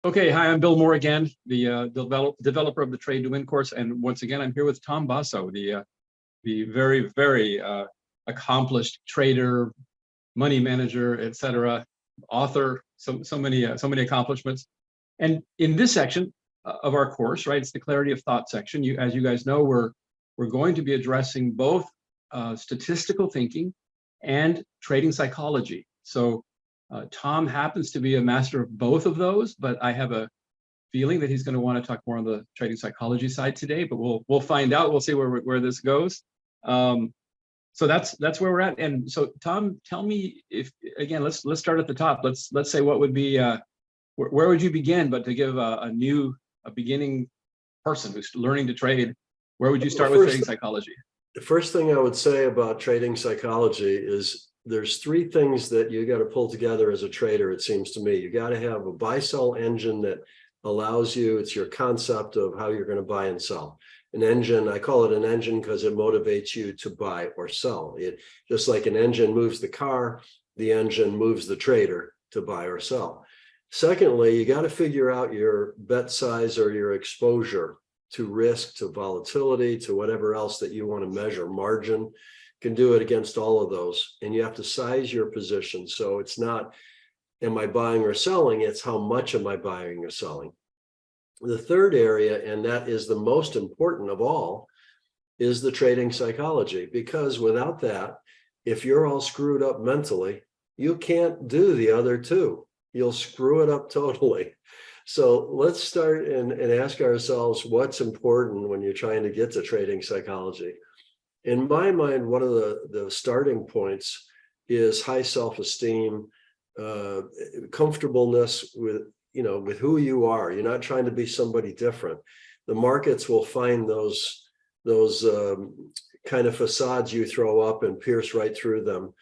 Okay, hi, I'm Bill Moore again, the developer of the Trade to Win course, and once again, I'm here with Tom Basso, the very accomplished trader, money manager, etc., author, so many accomplishments. And in this section of our course, right, it's the clarity of thought section. As you guys know, we're going to be addressing both statistical thinking and trading psychology. So Tom happens to be a master of both of those, but I have a feeling that he's going to want to talk more on the trading psychology side today. But we'll find out. We'll see where this goes. So that's where we're at. And so Tom, tell me if again, let's start at the top. Let's say what would be where would you begin? But to give a beginning person who's learning to trade, where would you start with trading psychology? The first thing I would say about trading psychology is there's three things that you got to pull together as a trader, it seems to me. You got to have a buy-sell engine that allows you, it's your concept of how you're going to buy and sell. An engine, I call it an engine because it motivates you to buy or sell. It just like an engine moves the car, the engine moves the trader to buy or sell. Secondly, you got to figure out your bet size or your exposure to risk, to volatility, to whatever else that you want to measure. Margin can do it against all of those. And you have to size your position. So it's not, am I buying or selling? It's how much am I buying or selling? The third area, and that is the most important of all, is the trading psychology. Because without that, if you're all screwed up mentally, you can't do the other two. You'll screw it up totally. So let's start and ask ourselves what's important when you're trying to get to trading psychology. In my mind, one of the starting points is high self-esteem, comfortableness with who you are. You're not trying to be somebody different. The markets will find those kind of facades you throw up and pierce right through them.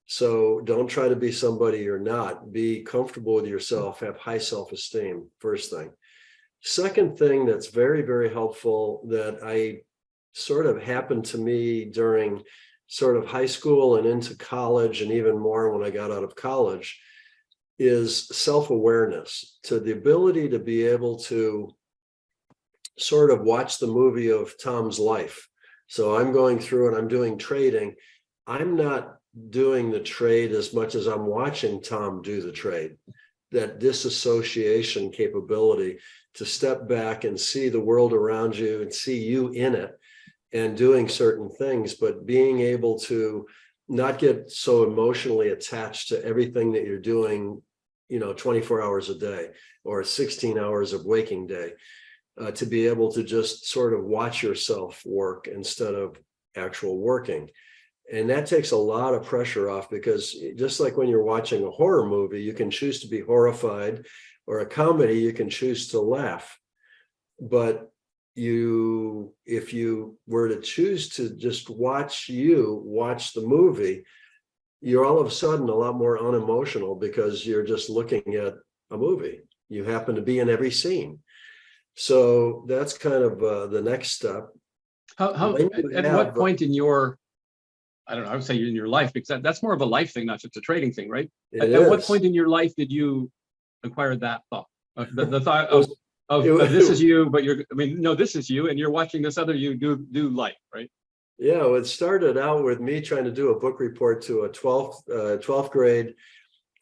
So don't try to be somebody you're not. Be comfortable with yourself, have high self-esteem, first thing. Second thing that's very, very helpful that I sort of happened to me during sort of high school and into college, and even more when I got out of college, is self-awareness, to the ability to be able to sort of watch the movie of Tom's life. So I'm going through and I'm doing trading. I'm not doing the trade as much as I'm watching Tom do the trade. That disassociation capability to step back and see the world around you and see you in it and doing certain things, but being able to not get so emotionally attached to everything that you're doing, 24 hours a day or 16 hours of waking day, to be able to just sort of watch yourself work instead of actual working. And that takes a lot of pressure off, because just like when you're watching a horror movie, you can choose to be horrified, or a comedy, you can choose to laugh. But if you were to choose to just watch the movie, you're all of a sudden a lot more unemotional because you're just looking at a movie. You happen to be in every scene. So that's kind of the next step. At what point in your, I don't know, I would say in your life, because that's more of a life thing, not just a trading thing, right? At what point in your life did you acquire that thought? The thought of this is you, but this is you, and you're watching this other you do life, right? Yeah, it started out with me trying to do a book report to a 12th grade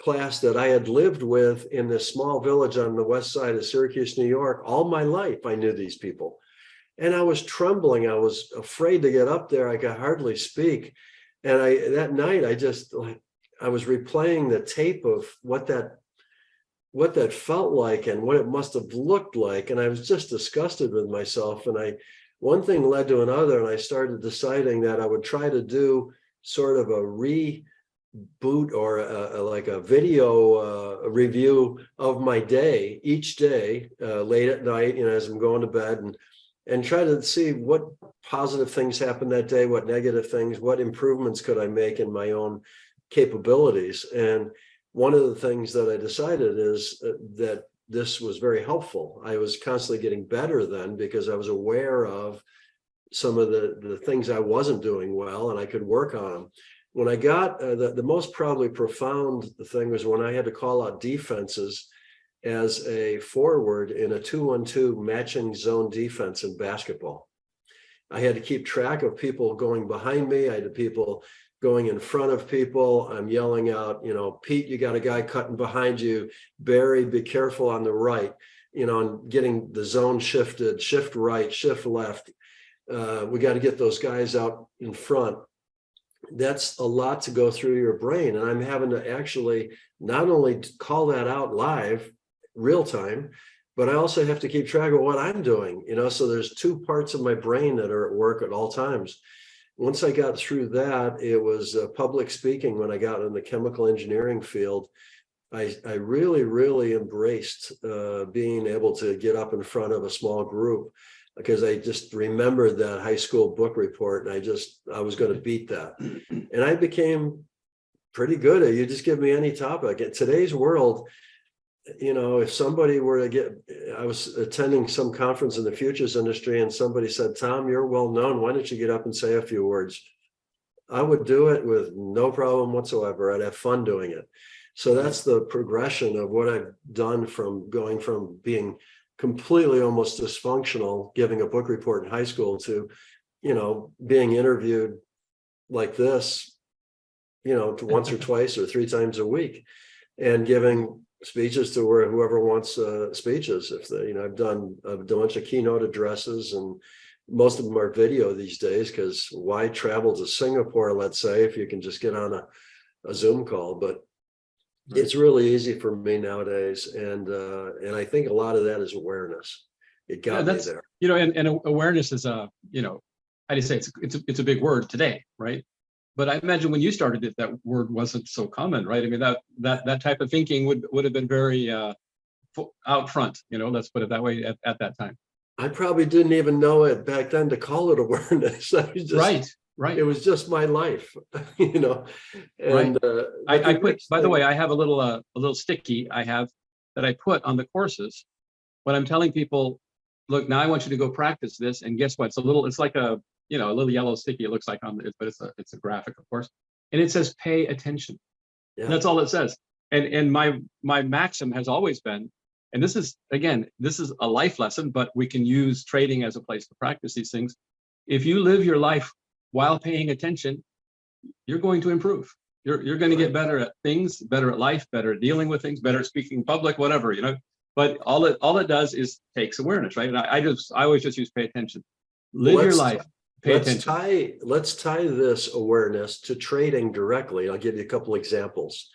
class that I had lived with in this small village on the west side of Syracuse, New York. All my life, I knew these people. And I was trembling. I was afraid to get up there. I could hardly speak. And that night, I was replaying the tape of what that felt like and what it must have looked like. And I was just disgusted with myself. And one thing led to another, and I started deciding that I would try to do sort of a reboot or like a video review of my day each day, late at night, as I'm going to bed, and try to see what positive things happened that day, what negative things, what improvements could I make in my own capabilities. And one of the things that I decided is that this was very helpful. I was constantly getting better then because I was aware of some of the things I wasn't doing well, and I could work on them. When I got the most probably profound thing was when I had to call out defenses as a forward in a 2-on-2 matching zone defense in basketball. I had to keep track of people going behind me. I had people going in front of people. I'm yelling out, Pete, you got a guy cutting behind you. Barry, be careful on the right, and getting the zone shifted, shift right, shift left. We got to get those guys out in front. That's a lot to go through your brain. And I'm having to actually not only call that out live, real time, but I also have to keep track of what I'm doing, so there's two parts of my brain that are at work at all times. Once I got through that, it was public speaking. When I got in the chemical engineering field, I really, really embraced being able to get up in front of a small group, because I just remembered that high school book report, and I was going to beat that. And I became pretty good at, you just give me any topic. In today's world, if somebody were to I was attending some conference in the futures industry, and somebody said, Tom, you're well known, why don't you get up and say a few words? I would do it with no problem whatsoever. I'd have fun doing it. So that's the progression of what I've done, from going from being completely almost dysfunctional, giving a book report in high school, to, being interviewed like this, once or twice or 3 times a week, and giving speeches to whoever wants speeches. If they, I've done a bunch of keynote addresses, and most of them are video these days, because why travel to Singapore, let's say, if you can just get on a Zoom call? But it's really easy for me nowadays, and I think a lot of that is awareness. It got me there. And awareness is how do you say, it's a big word today, right? But I imagine when you started it, that word wasn't so common, right? I mean, that type of thinking would have been very out front, let's put it that way, at that time. I probably didn't even know it back then to call it awareness. I was just, right. It was just my life, And right. I put, by the way, I have a little sticky I have that I put on the courses when I'm telling people, look, now I want you to go practice this, and guess what? It's like a little yellow sticky, it looks like on it, but it's a graphic, of course, and it says pay attention. Yeah. That's all it says. And my maxim has always been, and this is a life lesson, but we can use trading as a place to practice these things. If you live your life while paying attention, you're going to improve. You're going to get better at things, better at life, better at dealing with things, better at speaking in public, whatever, but all it does is takes awareness, right? And I always just use pay attention. Live your life. Let's tie this awareness to trading directly. I'll give you a couple examples.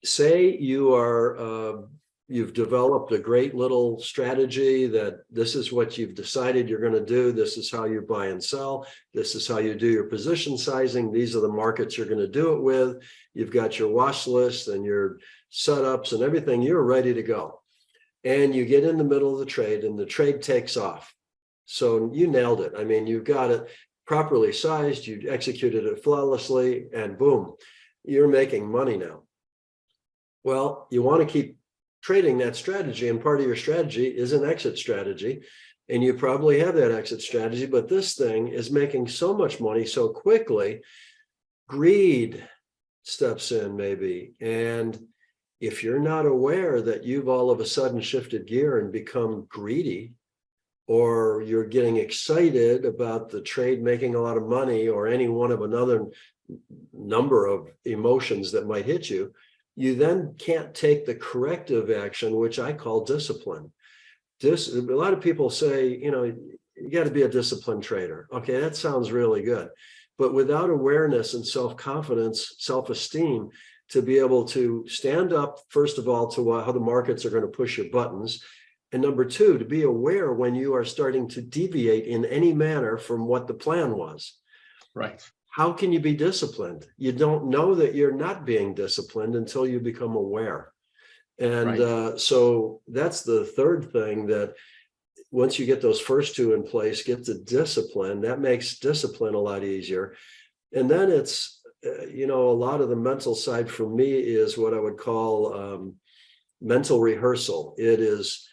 Say you've developed a great little strategy that this is what you've decided you're going to do. This is how you buy and sell. This is how you do your position sizing. These are the markets you're going to do it with. You've got your watch list and your setups and everything. You're ready to go. And you get in the middle of the trade, and the trade takes off. So you nailed it. I mean, you've got it properly sized, you executed it flawlessly, and boom, you're making money now. Well, you want to keep trading that strategy, and part of your strategy is an exit strategy, and you probably have that exit strategy, but this thing is making so much money so quickly, greed steps in maybe. And if you're not aware that you've all of a sudden shifted gear and become greedy, or you're getting excited about the trade making a lot of money, or any one of another number of emotions that might hit you, you then can't take the corrective action, which I call discipline. A lot of people say, you got to be a disciplined trader. Okay, that sounds really good. But without awareness and self-confidence, self-esteem, to be able to stand up, first of all, to how the markets are going to push your buttons, and number two, to be aware when you are starting to deviate in any manner from what the plan was. Right. How can you be disciplined? You don't know that you're not being disciplined until you become aware. And so that's the third thing, that once you get those first two in place, get the discipline, that makes discipline a lot easier. And then it's, a lot of the mental side for me is what I would call mental rehearsal. It is,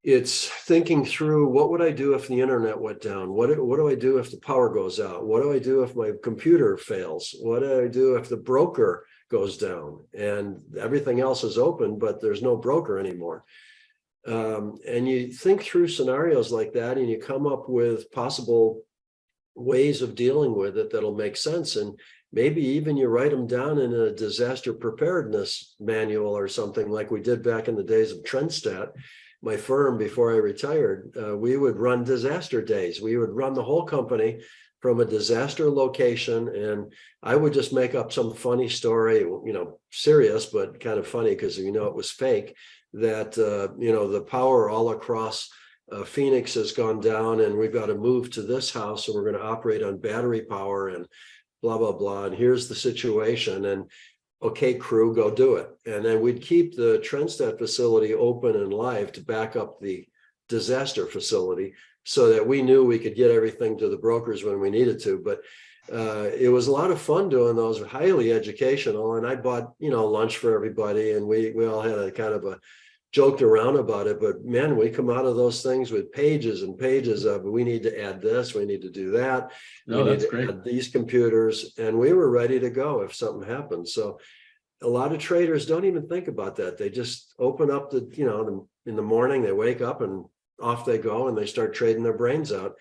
It's thinking through, what would I do if the internet went down? What do I do if the power goes out? What do I do if my computer fails? What do I do if the broker goes down and everything else is open, but there's no broker anymore? And you think through scenarios like that, and you come up with possible ways of dealing with it that'll make sense. And maybe even you write them down in a disaster preparedness manual or something, like we did back in the days of Trendstat. My firm, before I retired, we would run disaster days. We would run the whole company from a disaster location, and I would just make up some funny story, serious, but kind of funny because it was fake, that the power all across Phoenix has gone down, and we've got to move to this house, and we're going to operate on battery power, and blah blah blah, and here's the situation, and okay, crew, go do it. And then we'd keep the Trendstat facility open and live to back up the disaster facility, so that we knew we could get everything to the brokers when we needed to. But it was a lot of fun doing those, highly educational. And I bought, lunch for everybody, and we all had a kind of a joked around about it. But man, we come out of those things with pages and pages of, we need to add this, we need to do that. No, we need that's to great. add these computers, and we were ready to go if something happened. So a lot of traders don't even think about that. They just open up in the morning, they wake up and off they go, and they start trading their brains out.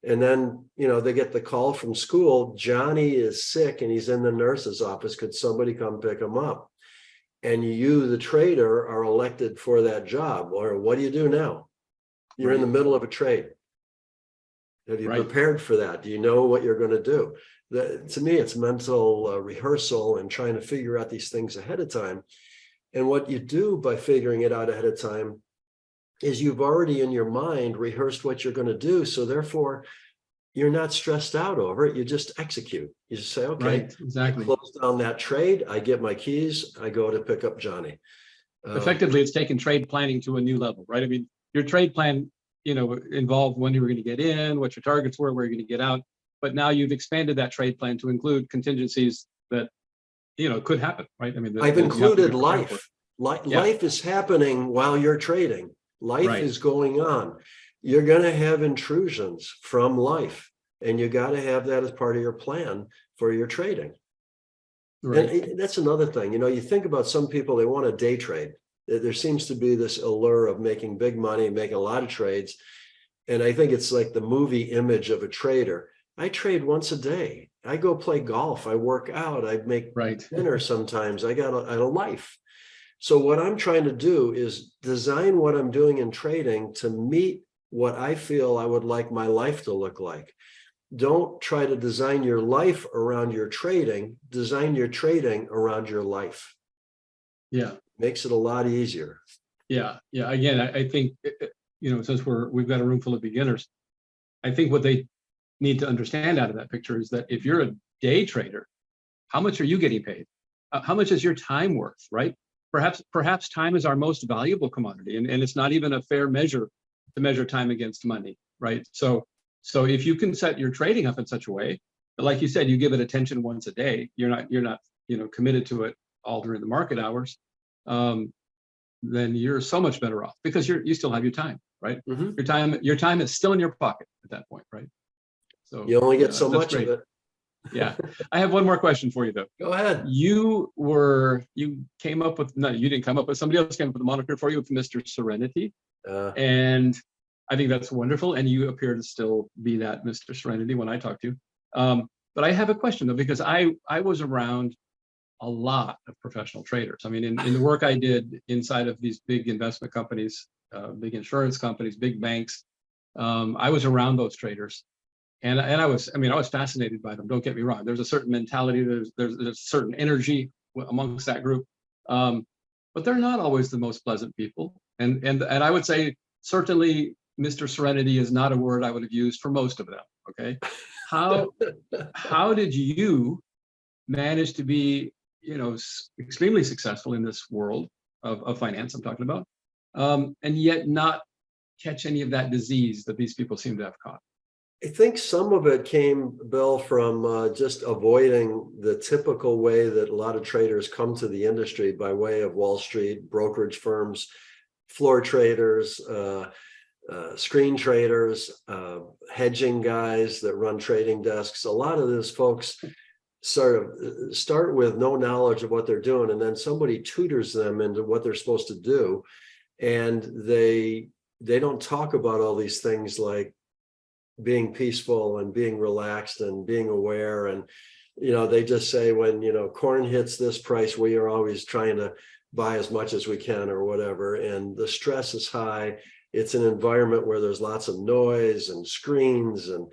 And then, they get the call from school, Johnny is sick and he's in the nurse's office. Could somebody come pick him up? And you, the trader, are elected for that job. Or what do you do now? You're in the middle of a trade. Have you prepared for that? Do you know what you're going to do? To me, it's mental rehearsal and trying to figure out these things ahead of time. And what you do by figuring it out ahead of time is you've already in your mind rehearsed what you're going to do. So therefore, you're not stressed out over it. You just execute. You just say, okay, exactly. I close down that trade. I get my keys. I go to pick up Johnny. Effectively, it's taken trade planning to a new level, right? I mean, your trade plan, involved when you were going to get in, what your targets were, where you're going to get out. But now you've expanded that trade plan to include contingencies that, could happen, right? I mean, I've included life. Life is happening while you're trading. Life is going on. You're going to have intrusions from life, and you got to have that as part of your plan for your trading. And that's another thing. You think about some people, they want to day trade. There seems to be this allure of making big money, making a lot of trades. And I think it's like the movie image of a trader. I trade once a day. I go play golf. I work out. I make dinner sometimes. I got a life. So what I'm trying to do is design what I'm doing in trading to meet what I feel I would like my life to look like. Don't try to design your life around your trading. Design your trading around your life. Yeah. Makes it a lot easier. Yeah. Yeah. Again, I think, since we've got a room full of beginners, I think what they need to understand out of that picture is that if you're a day trader, how much are you getting paid? How much is your time worth, right? Perhaps time is our most valuable commodity, and it's not even a fair measure to measure time against money, right? So if you can set your trading up in such a way that, like you said, you give it attention once a day, you're not committed to it all during the market hours, then you're so much better off, because you still have your time, right? Your time is still in your pocket at that point, right? So you only get so much of it. Yeah. I have one more question for you, though. Go ahead. You came up with, no, you didn't come up with, somebody else came up with a moniker for you with Mr. Serenity. And I think that's wonderful. And you appear to still be that Mr. Serenity when I talk to you. But I have a question, though, because I was around a lot of professional traders. I mean, in the work I did inside of these big investment companies, big insurance companies, big banks, I was around those traders. And I was fascinated by them. Don't get me wrong. There's a certain mentality. There's a certain energy amongst that group, but they're not always the most pleasant people. And I would say certainly Mr. Serenity is not a word I would have used for most of them. Okay, how did you manage to be extremely successful in this world of finance I'm talking about, and yet not catch any of that disease that these people seem to have caught? I think some of it came, Bill, from just avoiding the typical way that a lot of traders come to the industry by way of Wall Street, brokerage firms, floor traders, screen traders, hedging guys that run trading desks. A lot of those folks start with no knowledge of what they're doing, and then somebody tutors them into what they're supposed to do, and they don't talk about all these things like being peaceful and being relaxed and being aware. And they just say, when corn hits this price, we are always trying to buy as much as we can or whatever, and the stress is high. It's an environment where there's lots of noise and screens, and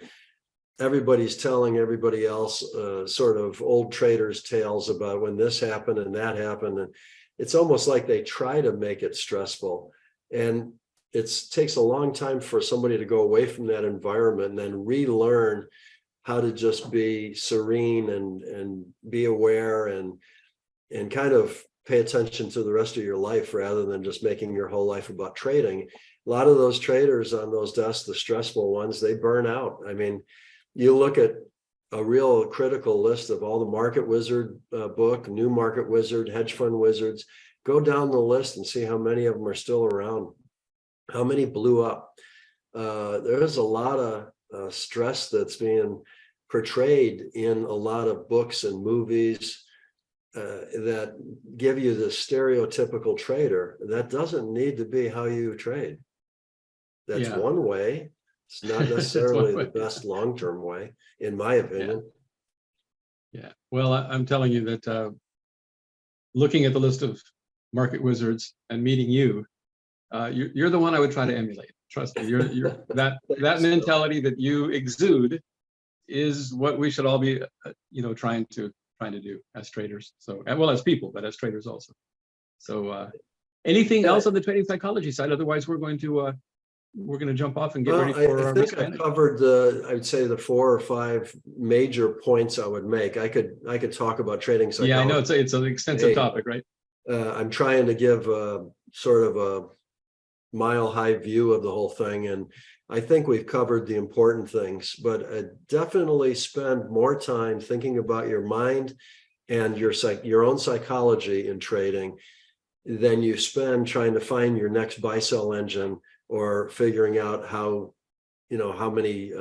everybody's telling everybody else sort of old traders' tales about when this happened and that happened. And it's almost like they try to make it stressful. And it takes a long time for somebody to go away from that environment and then relearn how to just be serene and be aware and kind of pay attention to the rest of your life rather than just making your whole life about trading. A lot of those traders on those desks, the stressful ones, they burn out. I mean, you look at a real critical list of all the Market Wizard book, New Market Wizard, Hedge Fund Wizards, go down the list and see how many of them are still around, how many blew up. There's a lot of stress that's being portrayed in a lot of books and movies that give you the stereotypical trader. That doesn't need to be how you trade. That's one way. It's not necessarily the best long-term way, in my opinion. Yeah. Well, I'm telling you that looking at the list of Market Wizards and meeting you, you're the one I would try to emulate. Trust me, you're that mentality that you exude is what we should all be, trying to do as traders. So, well, as people, but as traders also. So, anything else on the trading psychology side? Otherwise, we're going to jump off and get ready for our risk management. I covered I'd say the 4 or 5 major points I would make. I could talk about trading psychology. Yeah, I know it's an extensive topic, right? I'm trying to give sort of a mile-high view of the whole thing, and I think we've covered the important things. But definitely spend more time thinking about your mind and your own psychology in trading than you spend trying to find your next buy-sell engine, or figuring out how many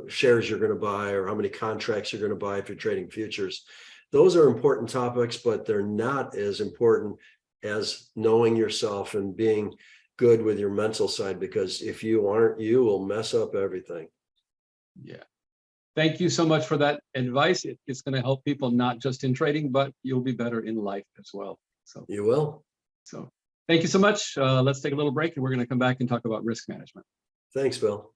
shares you're going to buy or how many contracts you're going to buy if you're trading futures. Those are important topics, but they're not as important as knowing yourself and being good with your mental side, because if you aren't, you will mess up everything. Yeah. Thank you so much for that advice. It's going to help people not just in trading, but you'll be better in life as well. So you will. So thank you so much. Let's take a little break and we're going to come back and talk about risk management. Thanks, Bill.